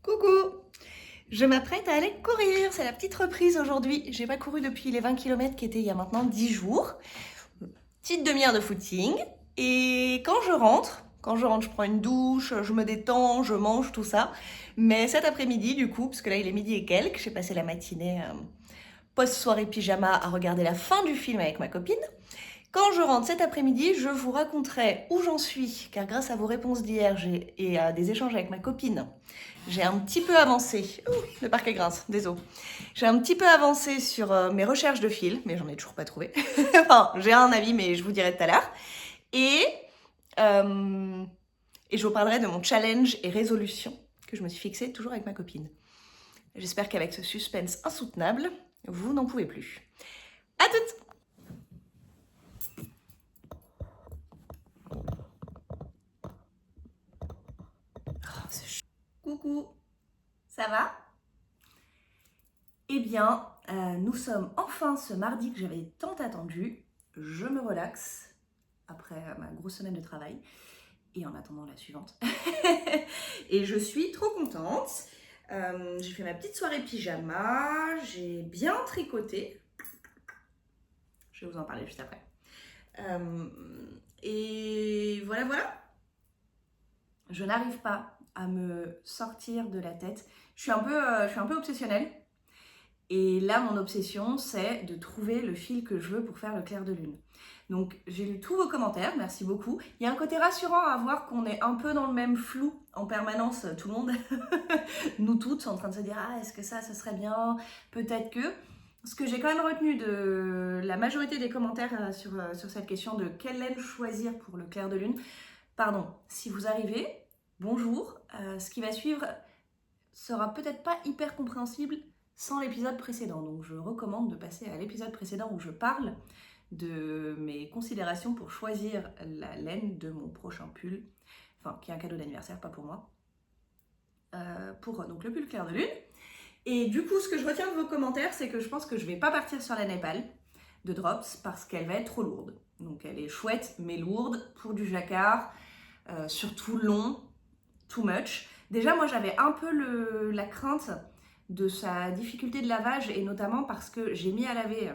Coucou! Je m'apprête à aller courir, c'est la petite reprise aujourd'hui. J'ai pas couru depuis les 20 km qui étaient il y a maintenant 10 jours. Petite demi-heure de footing. Et quand je rentre, je prends une douche, je me détends, je mange, tout ça. Mais cet après-midi, du coup, parce que là il est midi et quelques, j'ai passé la matinée post-soirée pyjama à regarder la fin du film avec ma copine. Quand je rentre cet après-midi, je vous raconterai où j'en suis, car grâce à vos réponses d'hier et à des échanges avec ma copine, j'ai un petit peu avancé. Ouh, le parquet grince, désolé. J'ai un petit peu avancé sur mes recherches de fils, mais j'en ai toujours pas trouvé. Enfin, j'ai un avis, mais je vous dirai tout à l'heure. Et, euh, et je vous parlerai de mon challenge et résolution que je me suis fixé toujours avec ma copine. J'espère qu'avec ce suspense insoutenable, vous n'en pouvez plus. À toutes! Oh, c'est chaud. Coucou, ça va? Eh bien, nous sommes enfin ce mardi que j'avais tant attendu. Je me relaxe après ma grosse semaine de travail et en attendant la suivante. Et je suis trop contente. J'ai fait ma petite soirée pyjama, j'ai bien tricoté. Je vais vous en parler juste après. Et voilà, voilà. Je n'arrive pas à me sortir de la tête. Je suis un peu obsessionnelle. Et là, mon obsession, c'est de trouver le fil que je veux pour faire le clair de lune. Donc, j'ai lu tous vos commentaires, merci beaucoup. Il y a un côté rassurant à voir qu'on est un peu dans le même flou en permanence, tout le monde, nous toutes, en train de se dire « Ah, est-ce que ça serait bien? Peut-être que... » Ce que j'ai quand même retenu de la majorité des commentaires sur cette question de quelle laine choisir pour le clair de lune, pardon, si vous arrivez, bonjour, ce qui va suivre sera peut-être pas hyper compréhensible sans l'épisode précédent. Donc je recommande de passer à l'épisode précédent où je parle de mes considérations pour choisir la laine de mon prochain pull, enfin qui est un cadeau d'anniversaire, pas pour moi, pour donc le pull clair de lune. Et du coup, ce que je retiens de vos commentaires, c'est que je pense que je vais pas partir sur la Népal de Drops parce qu'elle va être trop lourde. Donc elle est chouette mais lourde pour du jacquard, surtout long, too much. Déjà, moi j'avais un peu la crainte de sa difficulté de lavage et notamment parce que j'ai mis à laver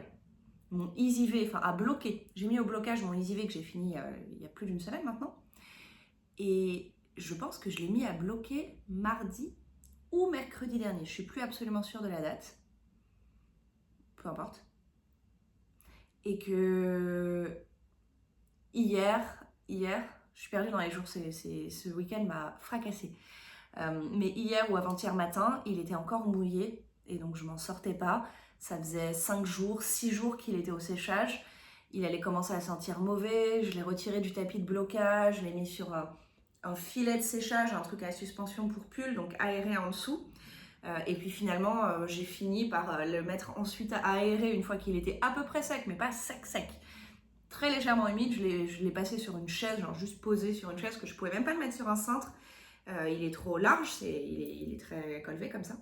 mon EasyV, enfin à bloquer. J'ai mis au blocage mon EasyV que j'ai fini il y a plus d'une semaine maintenant. Et je pense que je l'ai mis à bloquer mardi ou mercredi dernier. Je suis plus absolument sûre de la date. Peu importe. Et que hier, je suis perdue dans les jours, ce week-end m'a fracassée. Mais hier ou avant-hier matin, il était encore mouillé et donc je m'en sortais pas. Ça faisait 5 jours, 6 jours qu'il était au séchage. Il allait commencer à sentir mauvais. Je l'ai retiré du tapis de blocage, je l'ai mis sur un filet de séchage, un truc à suspension pour pull, donc aéré en dessous. Et puis finalement, j'ai fini par le mettre ensuite à aérer une fois qu'il était à peu près sec, mais pas sec sec. Très légèrement humide, je l'ai passé sur une chaise, genre juste posé sur une chaise, que je pouvais même pas le mettre sur un cintre. Il est trop large, il est très colvé comme ça.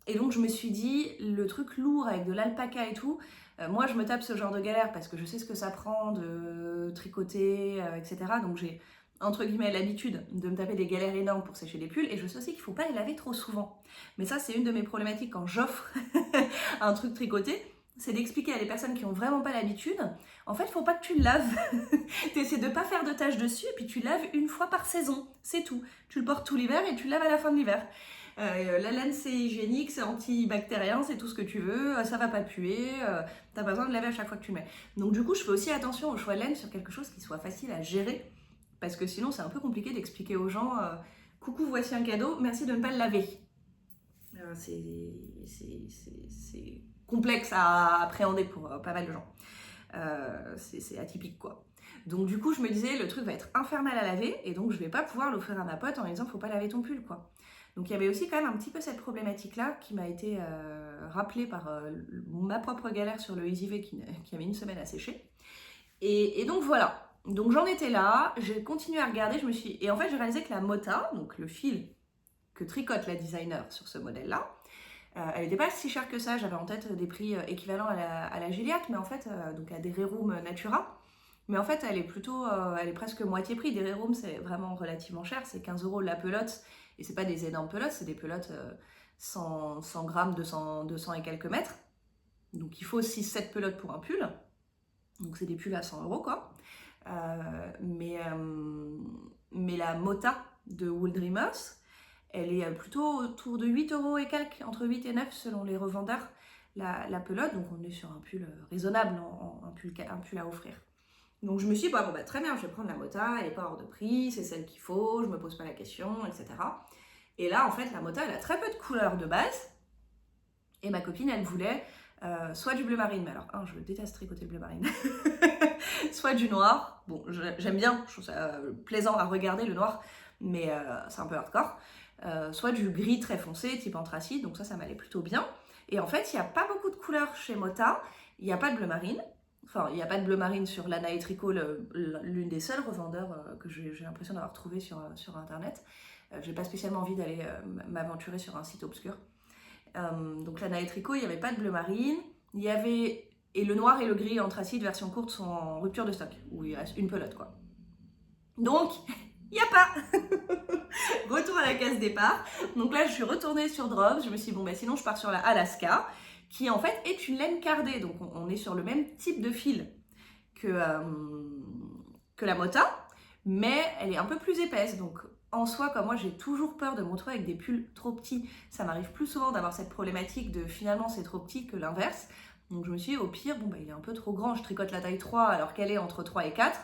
Et donc je me suis dit, le truc lourd avec de l'alpaca et tout, moi je me tape ce genre de galère parce que je sais ce que ça prend de tricoter, etc. Donc j'ai entre guillemets l'habitude de me taper des galères énormes pour sécher les pulls et je sais aussi qu'il ne faut pas les laver trop souvent. Mais ça c'est une de mes problématiques quand j'offre un truc tricoté, c'est d'expliquer à les personnes qui n'ont vraiment pas l'habitude, en fait, il ne faut pas que tu le laves. Tu essaies de ne pas faire de taches dessus et puis tu laves une fois par saison, c'est tout. Tu le portes tout l'hiver et tu le laves à la fin de l'hiver. La laine c'est hygiénique, c'est antibactérien, c'est tout ce que tu veux, ça va pas puer, t'as pas besoin de laver à chaque fois que tu le mets. Donc du coup je fais aussi attention au choix de laine sur quelque chose qui soit facile à gérer, parce que sinon c'est un peu compliqué d'expliquer aux gens coucou voici un cadeau, merci de ne pas le laver. C'est complexe à appréhender pour pas mal de gens. C'est atypique quoi. Donc du coup je me disais le truc va être infernal à laver et donc je vais pas pouvoir l'offrir à ma pote en lui disant faut pas laver ton pull quoi. Donc il y avait aussi quand même un petit peu cette problématique là qui m'a été rappelée par ma propre galère sur le EasyV qui avait une semaine à sécher. Et donc voilà, donc j'en étais là, j'ai continué à regarder, et en fait j'ai réalisé que la Mota, donc le fil que tricote la designer sur ce modèle là, elle n'était pas si chère que ça, j'avais en tête des prix équivalents à la Gilliatt, mais en fait, donc à des Rerum Natura. Mais en fait, elle est presque moitié prix. Des Room, c'est vraiment relativement cher. C'est 15 € la pelote. Et c'est pas des énormes pelotes, c'est des pelotes 100 grammes, 200 et quelques mètres. Donc il faut 6-7 pelotes pour un pull. Donc c'est des pulls à 100 € quoi. Mais la Mota de Wool Dreamers, elle est plutôt autour de 8 € et quelques, entre 8 et 9 selon les revendeurs, la pelote. Donc on est sur un pull raisonnable, un pull à offrir. Donc je me suis dit, bon, très bien, je vais prendre la Mota, elle n'est pas hors de prix, c'est celle qu'il faut, je me pose pas la question, etc. Et là, en fait, la Mota, elle a très peu de couleurs de base. Et ma copine, elle voulait soit du bleu marine, mais alors, je déteste tricoter le bleu marine, soit du noir. Bon, j'aime bien, je trouve ça plaisant à regarder le noir, mais c'est un peu hardcore. Soit du gris très foncé, type anthracite, donc ça m'allait plutôt bien. Et en fait, il n'y a pas beaucoup de couleurs chez Mota, il n'y a pas de bleu marine. Enfin, il n'y a pas de bleu marine sur Lana et Tricot, l'une des seules revendeurs que j'ai l'impression d'avoir trouvé sur internet. J'ai pas spécialement envie d'aller m'aventurer sur un site obscur. Donc Lana et Tricot, il n'y avait pas de bleu marine. Il y avait... Et le noir et le gris anthracite version courte sont en rupture de stock, où il reste une pelote quoi. Donc, il n'y a pas. Retour à la case départ. Donc là, je suis retournée sur Drops. Je me suis dit, sinon je pars sur la Alaska, qui en fait est une laine cardée. Donc on est sur le même type de fil que la Mota, mais elle est un peu plus épaisse. Donc en soi, comme moi, j'ai toujours peur de me retrouver avec des pulls trop petits. Ça m'arrive plus souvent d'avoir cette problématique de finalement c'est trop petit que l'inverse. Donc je me suis dit, au pire, il est un peu trop grand. Je tricote la taille 3 alors qu'elle est entre 3 et 4.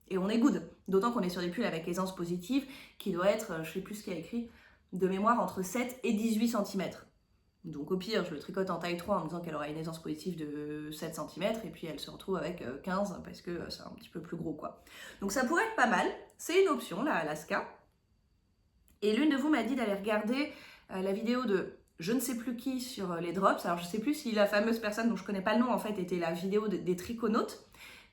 Et on est good. D'autant qu'on est sur des pulls avec aisance positive qui doit être, je sais plus ce qu'il y a écrit, de mémoire entre 7 et 18 cm. Donc au pire, je le tricote en taille 3 en me disant qu'elle aura une aisance positive de 7 cm et puis elle se retrouve avec 15 parce que c'est un petit peu plus gros quoi. Donc ça pourrait être pas mal. C'est une option, la Alaska. Et l'une de vous m'a dit d'aller regarder la vidéo de je ne sais plus qui sur les drops. Alors je sais plus si la fameuse personne dont je connais pas le nom en fait était la vidéo des triconautes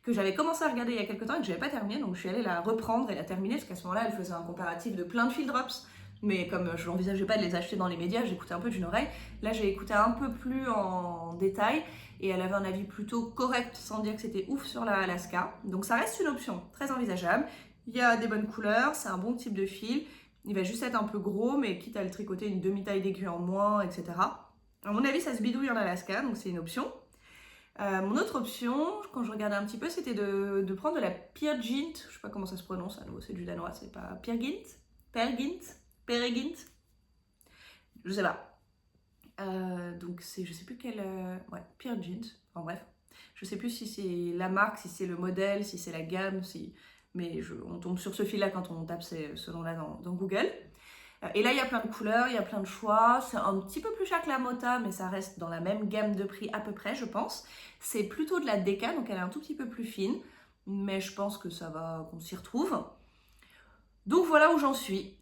que j'avais commencé à regarder il y a quelques temps et que j'avais pas terminé, donc je suis allée la reprendre et la terminer parce qu'à ce moment-là elle faisait un comparatif de plein de fil drops, mais comme je n'envisageais pas de les acheter dans les médias, j'écoutais un peu d'une oreille. Là j'ai écouté un peu plus en détail et elle avait un avis plutôt correct sans dire que c'était ouf sur la Alaska, donc ça reste une option très envisageable. Il y a des bonnes couleurs, c'est un bon type de fil, il va juste être un peu gros, mais quitte à le tricoter une demi-taille d'aiguille en moins, etc. À mon avis ça se bidouille en Alaska, donc c'est une option. Mon autre option, quand je regardais un petit peu, c'était de prendre de la Peer Gynt. Je sais pas comment ça se prononce, à nouveau c'est du danois, c'est pas Peer Gynt, Peer Gynt, je sais pas. Donc c'est, je sais plus quelle, ouais, Peer Gynt, enfin bref. Je sais plus si c'est la marque, si c'est le modèle, si c'est la gamme, mais on tombe sur ce fil-là quand on tape ce nom-là dans Google. Et là, il y a plein de couleurs, il y a plein de choix. C'est un petit peu plus cher que la Mota, mais ça reste dans la même gamme de prix à peu près, je pense. C'est plutôt de la DK, donc elle est un tout petit peu plus fine. Mais je pense que ça va, qu'on s'y retrouve. Donc voilà où j'en suis.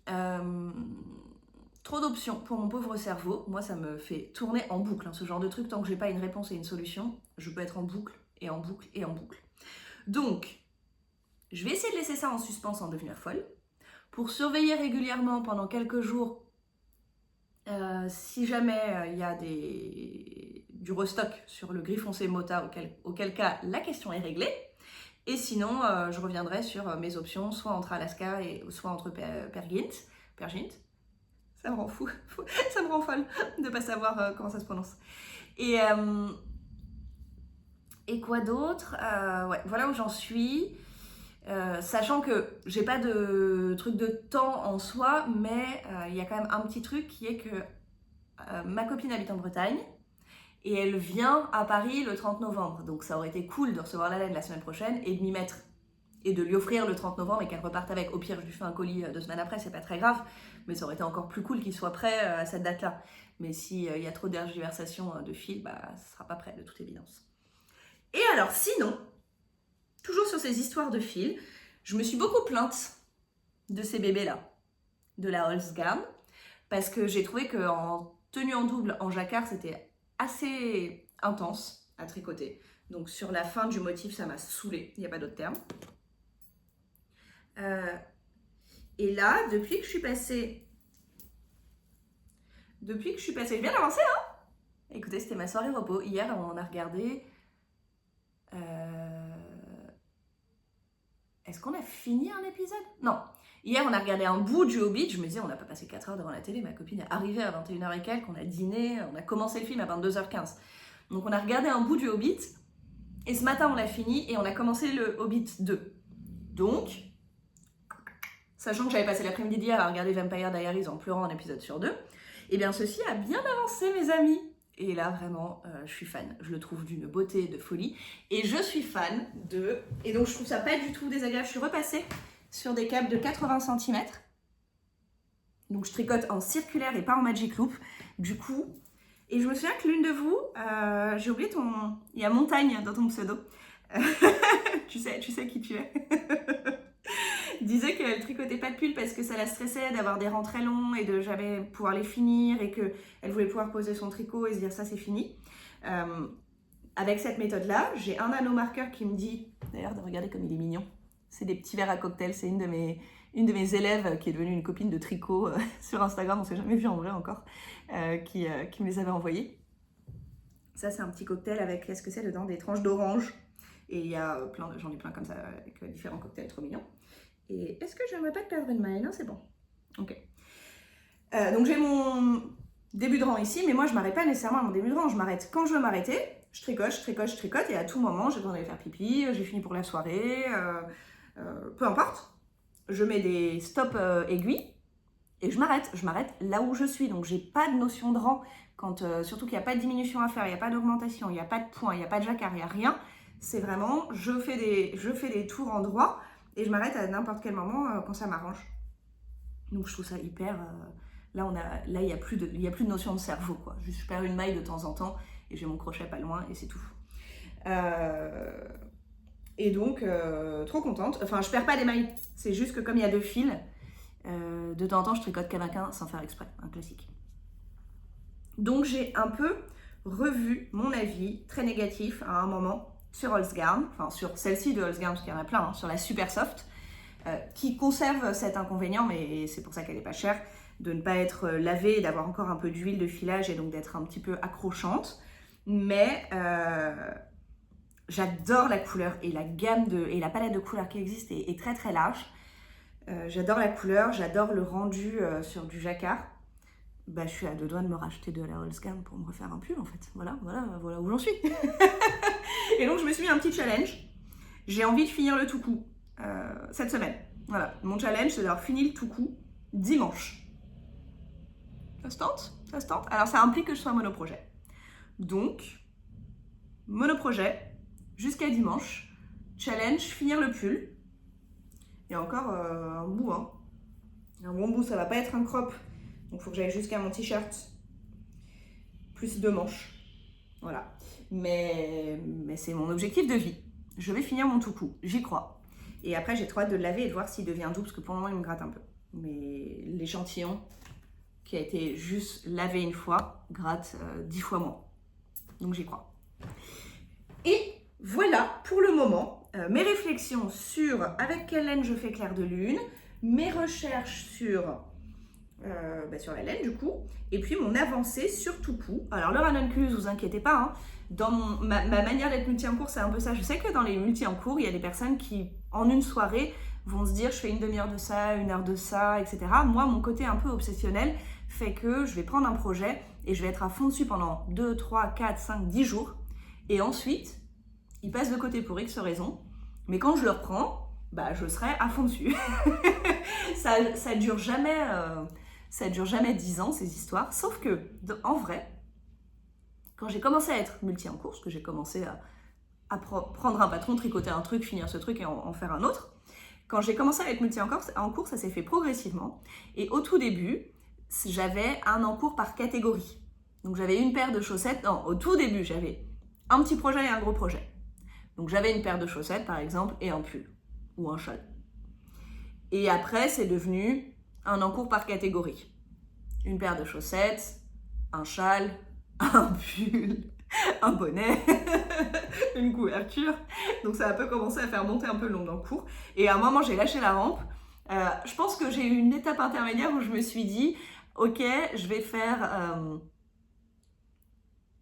Trop d'options pour mon pauvre cerveau. Moi, ça me fait tourner en boucle, hein, ce genre de truc. Tant que j'ai pas une réponse et une solution, je peux être en boucle et en boucle et en boucle. Donc, je vais essayer de laisser ça en suspens sans devenir folle. Pour surveiller régulièrement pendant quelques jours si jamais il y a du restock sur le gris foncé Mota, auquel cas la question est réglée. Et sinon, je reviendrai sur mes options, soit entre Alaska et soit entre Peer Gynt. Ça me rend fou, ça me rend folle de ne pas savoir comment ça se prononce. Et quoi d'autre ouais, voilà où j'en suis. Sachant que j'ai pas de truc de temps en soi, mais il y a quand même un petit truc qui est que ma copine habite en Bretagne et elle vient à Paris le 30 novembre. Donc ça aurait été cool de recevoir la laine la semaine prochaine et de m'y mettre et de lui offrir le 30 novembre et qu'elle reparte avec. Au pire, je lui fais un colis 2 semaines après, c'est pas très grave, mais ça aurait été encore plus cool qu'il soit prêt à cette date-là. Mais s'il y a trop d'ergiversation de fil, ça sera pas prêt de toute évidence. Et alors sinon, toujours sur ces histoires de fils, je me suis beaucoup plainte de ces bébés-là, de la Holzgarn, parce que j'ai trouvé qu'en tenue en double, en jacquard, c'était assez intense à tricoter. Donc sur la fin du motif, ça m'a saoulée, il n'y a pas d'autre terme. Et là, depuis que je suis passée... je viens d'avancer, hein. Écoutez, c'était ma soirée repos. Hier, on a regardé... Est-ce qu'on a fini un épisode? Non. Hier, on a regardé un bout du Hobbit. Je me disais, on n'a pas passé 4 heures devant la télé. Ma copine est arrivée à 21h et quelques. On a dîné. On a commencé le film à 22h15. Donc, on a regardé un bout du Hobbit. Et ce matin, on l'a fini. Et on a commencé le Hobbit 2. Donc, sachant que j'avais passé l'après-midi d'hier à regarder Vampire Diaries en pleurant un épisode sur 2, eh bien, ceci a bien avancé, mes amis. Et là, vraiment, je suis fan. Je le trouve d'une beauté, de folie. Et je suis fan de... Et donc, je trouve ça pas du tout désagréable. Je suis repassée sur des câbles de 80 cm. Donc, je tricote en circulaire et pas en magic loop. Du coup... Et je me souviens que l'une de vous... j'ai oublié ton... Il y a Montagne dans ton pseudo. tu sais qui tu es. disait qu'elle tricotait pas de pull parce que ça la stressait d'avoir des rangs très longs et de jamais pouvoir les finir et qu'elle voulait pouvoir poser son tricot et se dire ça c'est fini. Avec cette méthode-là, j'ai un nanomarqueur qui me dit, d'ailleurs regardez comme il est mignon, c'est des petits verres à cocktail, c'est une de mes élèves qui est devenue une copine de tricot sur Instagram, on s'est jamais vu en vrai encore, qui me les avait envoyés. Ça c'est un petit cocktail avec, qu'est-ce que c'est dedans, des tranches d'orange. Et il y a j'en ai plein comme ça avec différents cocktails trop mignons. Et est-ce que j'aimerais pas te perdre une maille? Non, c'est bon. Ok. Donc j'ai mon début de rang ici, mais moi je m'arrête pas nécessairement à mon début de rang. Je m'arrête quand je veux m'arrêter. Je tricote, et à tout moment, j'ai besoin d'aller faire pipi, j'ai fini pour la soirée, peu importe. Je mets des stops aiguilles et je m'arrête. Je m'arrête là où je suis. Donc j'ai pas de notion de rang, surtout qu'il n'y a pas de diminution à faire, il n'y a pas d'augmentation, il n'y a pas de point, il n'y a pas de jacquard, il n'y a rien. C'est vraiment, je fais des tours en droit et je m'arrête à n'importe quel moment quand ça m'arrange. Donc je trouve ça hyper... Là, il n'y a plus de notion de cerveau, quoi. Juste, je perds une maille de temps en temps et j'ai mon crochet pas loin et c'est tout. Et donc, trop contente. Enfin, je perds pas des mailles. C'est juste que comme il y a 2 fils, de temps en temps, je tricote qu'avec un sans faire exprès, un classique. Donc, j'ai un peu revu mon avis très négatif à un moment sur Holzgarn, enfin sur celle-ci de Holzgarn, parce qu'il y en a plein, hein, sur la Super Soft, qui conserve cet inconvénient, mais c'est pour ça qu'elle n'est pas chère, de ne pas être lavée et d'avoir encore un peu d'huile de filage et donc d'être un petit peu accrochante. Mais j'adore la couleur et la gamme et la palette de couleurs qui existe est très très large. J'adore la couleur, j'adore le rendu sur du jacquard. Bah, je suis à 2 doigts de me racheter de la Holzgarn pour me refaire un pull en fait. Voilà où j'en suis. Et donc je me suis mis un petit challenge. J'ai envie de finir le tout-coup cette semaine. Voilà, mon challenge c'est d'avoir fini le tout-coup dimanche. Ça se tente? Ça se tente? Alors ça implique que je sois monoprojet. Donc, monoprojet jusqu'à dimanche. Challenge, finir le pull. Il y a encore un bout, hein. Un bon bout, ça va pas être un crop. Donc il faut que j'aille jusqu'à mon t-shirt. Plus 2 manches. Voilà. Mais c'est mon objectif de vie. Je vais finir mon tout-coup. J'y crois. Et après, j'ai trop hâte de le laver et de voir s'il devient doux, parce que pour le moment, il me gratte un peu. Mais l'échantillon, qui a été juste lavé une fois, gratte 10 fois moins. Donc j'y crois. Et voilà pour le moment mes réflexions sur avec quelle laine je fais clair de lune, mes recherches sur la laine du coup, et puis mon avancée sur tout coup. Alors le ranunculus, vous inquiétez pas, hein, dans ma manière d'être multi en cours, c'est un peu ça. Je sais que dans les multi en cours, il y a des personnes qui, en une soirée, vont se dire je fais une demi-heure de ça, 1 heure de ça, etc. Moi, mon côté un peu obsessionnel fait que je vais prendre un projet et je vais être à fond dessus pendant 2, 3, 4, 5, 10 jours. Et ensuite, il passe de côté pour X raisons. Mais quand je le reprends, bah, je serai à fond dessus. ça dure jamais 10 ans, ces histoires. Sauf que, en vrai, quand j'ai commencé à être multi en cours, que j'ai commencé à prendre un patron, tricoter un truc, finir ce truc et en faire un autre, quand j'ai commencé à être multi en cours, ça s'est fait progressivement. Et au tout début, j'avais un encours par catégorie. Donc j'avais une paire de chaussettes. Non, au tout début, j'avais un petit projet et un gros projet. Donc j'avais une paire de chaussettes, par exemple, et un pull. Ou un châle. Et après, c'est devenu un encours par catégorie. Une paire de chaussettes, un châle, un pull, un bonnet, une couverture. Donc ça a un peu commencé à faire monter un peu le long d'encours. Et à un moment, j'ai lâché la rampe. Je pense que j'ai eu une étape intermédiaire où je me suis dit, ok, je vais faire...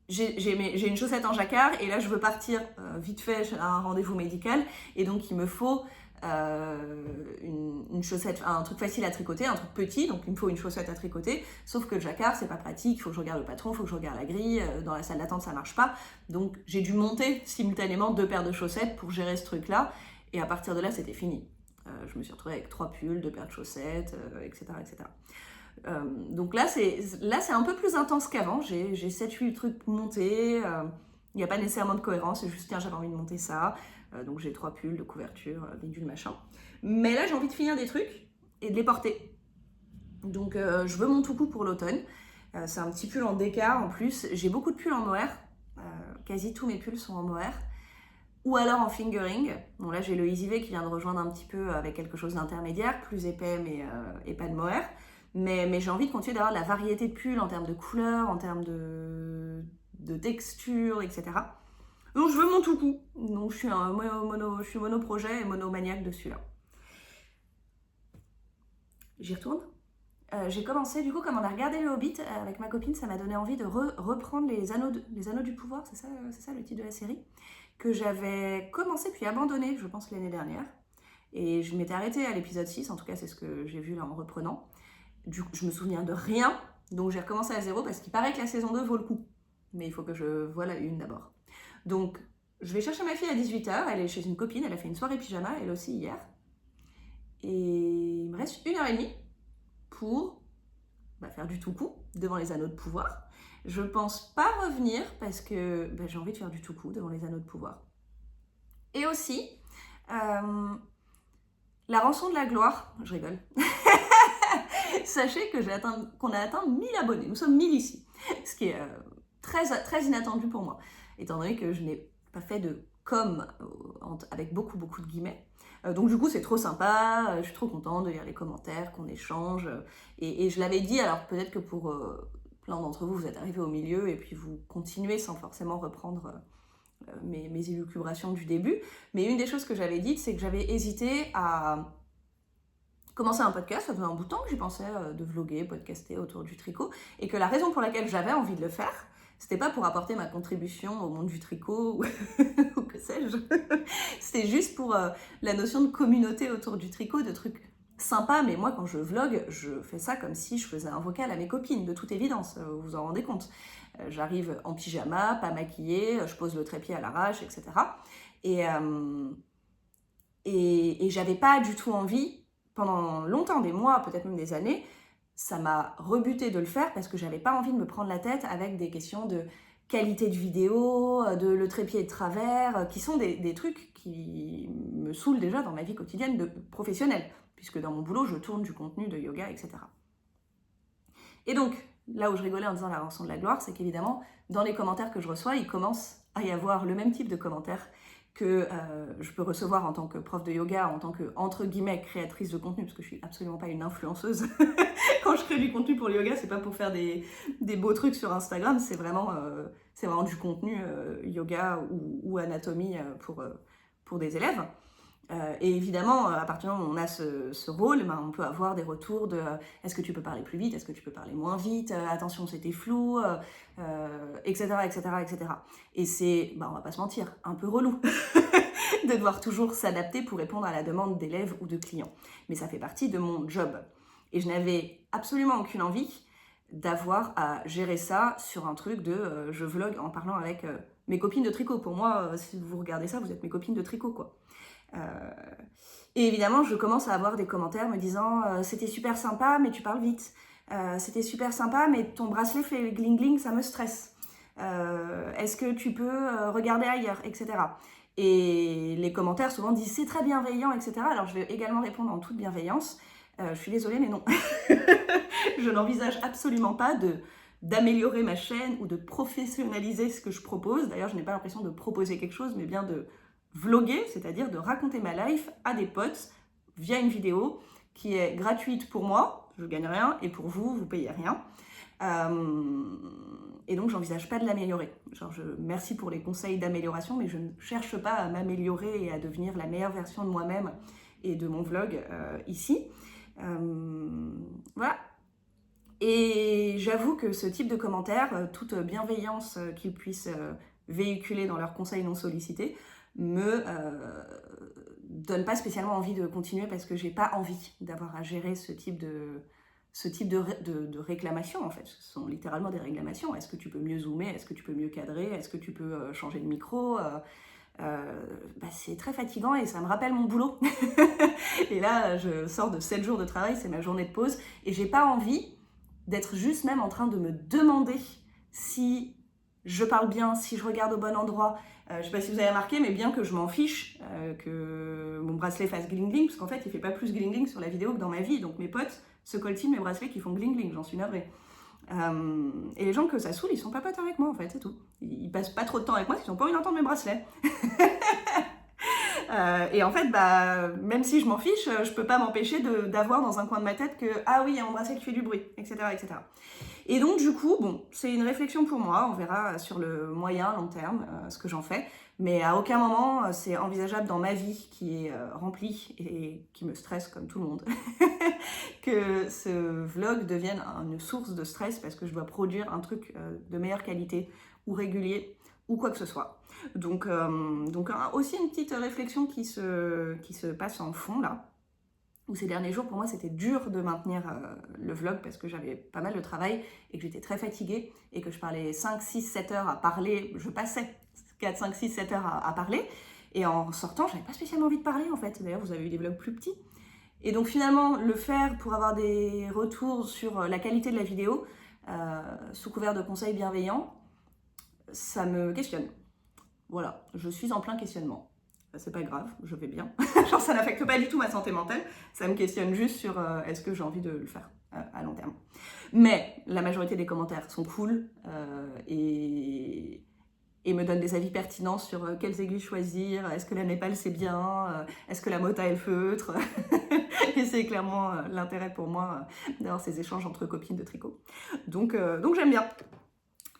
j'ai une chaussette en jacquard et là je veux partir vite fait à un rendez-vous médical et donc il me faut une chaussette, un truc facile à tricoter, un truc petit, donc il me faut une chaussette à tricoter, sauf que le jacquard c'est pas pratique, il faut que je regarde le patron, il faut que je regarde la grille, dans la salle d'attente ça marche pas, donc j'ai dû monter simultanément 2 paires de chaussettes pour gérer ce truc là, et à partir de là c'était fini. Je me suis retrouvée avec 3 pulls, 2 paires de chaussettes, etc. etc. Donc là c'est un peu plus intense qu'avant, j'ai 7-8 trucs montés, il n'y a pas nécessairement de cohérence, c'est juste tiens j'avais envie de monter ça, donc j'ai 3 pulls de couverture, bidule machin. Mais là j'ai envie de finir des trucs et de les porter. Donc je veux mon tout-coup pour l'automne, c'est un petit pull en déca en plus, j'ai beaucoup de pulls en mohair, quasi tous mes pulls sont en mohair. Ou alors en fingering. Bon là j'ai le Easy V qui vient de rejoindre un petit peu avec quelque chose d'intermédiaire, plus épais mais pas de mohair. Mais j'ai envie de continuer d'avoir de la variété de pulls en termes de couleurs, en termes de texture, etc. Donc je veux mon tout coup. Donc je suis mono-projet et monomaniaque dessus là. J'y retourne. J'ai commencé, du coup, comme on a regardé le Hobbit avec ma copine, ça m'a donné envie de reprendre les anneaux du pouvoir, c'est ça le titre de la série, que j'avais commencé puis abandonné, je pense, l'année dernière. Et je m'étais arrêtée à l'épisode 6, en tout cas c'est ce que j'ai vu là en reprenant. Du coup, je me souviens de rien, donc j'ai recommencé à zéro parce qu'il paraît que la saison 2 vaut le coup. Mais il faut que je voie la une d'abord. Donc, je vais chercher ma fille à 18h, elle est chez une copine, elle a fait une soirée pyjama, elle aussi hier. Et il me reste 1h30 pour faire du tout coup devant les anneaux de pouvoir. Je pense pas revenir parce que j'ai envie de faire du tout coup devant les anneaux de pouvoir. Et aussi, la rançon de la gloire, je rigole. Sachez que qu'on a atteint 1000 abonnés, nous sommes 1000 ici, ce qui est très, très inattendu pour moi, étant donné que je n'ai pas fait de com avec beaucoup de guillemets. Donc du coup c'est trop sympa, je suis trop contente de lire les commentaires, qu'on échange, et je l'avais dit, alors peut-être que pour plein d'entre vous, vous êtes arrivés au milieu et puis vous continuez sans forcément reprendre mes élucubrations du début, mais une des choses que j'avais dites, c'est que j'avais hésité à commencer un podcast, ça faisait un bout de temps que j'y pensais de vlogger, podcaster autour du tricot, et que la raison pour laquelle j'avais envie de le faire, c'était pas pour apporter ma contribution au monde du tricot ou que sais-je, c'était juste pour la notion de communauté autour du tricot, de trucs sympas, mais moi quand je vlog, je fais ça comme si je faisais un vocal à mes copines, de toute évidence, vous vous en rendez compte. J'arrive en pyjama, pas maquillée, je pose le trépied à l'arrache, etc. Et j'avais pas du tout envie, pendant longtemps, des mois, peut-être même des années, ça m'a rebuté de le faire parce que j'avais pas envie de me prendre la tête avec des questions de qualité de vidéo, de le trépied de travers, qui sont des trucs qui me saoulent déjà dans ma vie quotidienne de professionnelle, puisque dans mon boulot, je tourne du contenu de yoga, etc. Et donc, là où je rigolais en disant la rançon de la gloire, c'est qu'évidemment, dans les commentaires que je reçois, il commence à y avoir le même type de commentaires que je peux recevoir en tant que prof de yoga, en tant que, entre guillemets, créatrice de contenu, parce que je suis absolument pas une influenceuse. Quand je crée du contenu pour le yoga, c'est pas pour faire des beaux trucs sur Instagram, c'est vraiment du contenu yoga ou anatomie pour des élèves. Et évidemment, à partir du moment où on a ce rôle, on peut avoir des retours de est-ce que tu peux parler plus vite, est-ce que tu peux parler moins vite, attention c'était flou, etc., etc., etc. Et c'est, on va pas se mentir, un peu relou de devoir toujours s'adapter pour répondre à la demande d'élèves ou de clients. Mais ça fait partie de mon job. Et je n'avais absolument aucune envie d'avoir à gérer ça sur un truc de je vlog en parlant avec mes copines de tricot. Pour moi, si vous regardez ça, vous êtes mes copines de tricot, quoi. Et évidemment, je commence à avoir des commentaires me disant c'était super sympa, mais tu parles vite. C'était super sympa, mais ton bracelet fait gling gling, ça me stresse. Est-ce que tu peux regarder ailleurs, etc. Et les commentaires souvent disent c'est très bienveillant, etc. Alors je vais également répondre en toute bienveillance. Je suis désolée, mais non. Je n'envisage absolument pas d'améliorer ma chaîne ou de professionnaliser ce que je propose. D'ailleurs, je n'ai pas l'impression de proposer quelque chose, mais bien de vloguer, c'est-à-dire de raconter ma life à des potes via une vidéo qui est gratuite pour moi, je gagne rien, et pour vous, vous payez rien. Et donc, j'envisage pas de l'améliorer. Merci pour les conseils d'amélioration, mais je ne cherche pas à m'améliorer et à devenir la meilleure version de moi-même et de mon vlog ici. Voilà. Et j'avoue que ce type de commentaires, toute bienveillance qu'ils puissent véhiculer dans leurs conseils non sollicités, me donne pas spécialement envie de continuer parce que j'ai pas envie d'avoir à gérer ce type de réclamations en fait. Ce sont littéralement des réclamations. Est-ce que tu peux mieux zoomer? Est-ce que tu peux mieux cadrer? Est-ce que tu peux changer de micro? C'est très fatigant et ça me rappelle mon boulot. Et là, je sors de 7 jours de travail, c'est ma journée de pause, et j'ai pas envie d'être juste même en train de me demander si je parle bien, si je regarde au bon endroit. Je sais pas si vous avez remarqué, mais bien que je m'en fiche que mon bracelet fasse gling-gling, parce qu'en fait, il fait pas plus gling-gling sur la vidéo que dans ma vie, donc mes potes se coltinent mes bracelets qui font gling-gling, j'en suis navrée. Et les gens que ça saoule, ils sont pas potes avec moi en fait, c'est tout. Ils passent pas trop de temps avec moi parce qu'ils ont pas envie d'entendre mes bracelets. Et en fait, même si je m'en fiche, je peux pas m'empêcher d'avoir dans un coin de ma tête que ah oui, il y a mon bracelet qui fait du bruit, etc., etc. Et donc du coup, bon, c'est une réflexion pour moi, on verra sur le moyen, long terme ce que j'en fais, mais à aucun moment c'est envisageable dans ma vie qui est remplie et qui me stresse comme tout le monde, que ce vlog devienne une source de stress parce que je dois produire un truc de meilleure qualité ou régulier ou quoi que ce soit. Donc aussi une petite réflexion qui se passe en fond là, où ces derniers jours pour moi c'était dur de maintenir le vlog parce que j'avais pas mal de travail et que j'étais très fatiguée et que je parlais 5, 6, 7 heures à parler, je passais 4, 5, 6, 7 heures à parler, et en sortant j'avais pas spécialement envie de parler en fait. D'ailleurs vous avez eu des vlogs plus petits. Et donc finalement, le faire pour avoir des retours sur la qualité de la vidéo, sous couvert de conseils bienveillants, ça me questionne. Voilà, je suis en plein questionnement. C'est pas grave, je vais bien. Genre ça n'affecte pas du tout ma santé mentale, ça me questionne juste sur est-ce que j'ai envie de le faire à long terme. Mais la majorité des commentaires sont cool et me donnent des avis pertinents sur quelles aiguilles choisir, est-ce que la Népal c'est bien, est-ce que la Mota est le feutre. Et c'est clairement l'intérêt pour moi d'avoir ces échanges entre copines de tricot. Donc j'aime bien.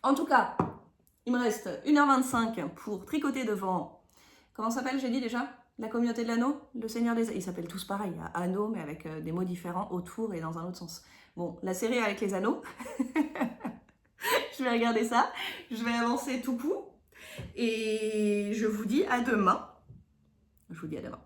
En tout cas, il me reste 1h25 pour tricoter devant... Comment ça s'appelle, j'ai dit déjà? La communauté de l'anneau? Le Seigneur des... Ils s'appellent tous pareil, il y a anneau mais avec des mots différents autour et dans un autre sens. Bon, la série avec les anneaux. Je vais regarder ça, je vais avancer tout coup. Et je vous dis à demain. Je vous dis à demain.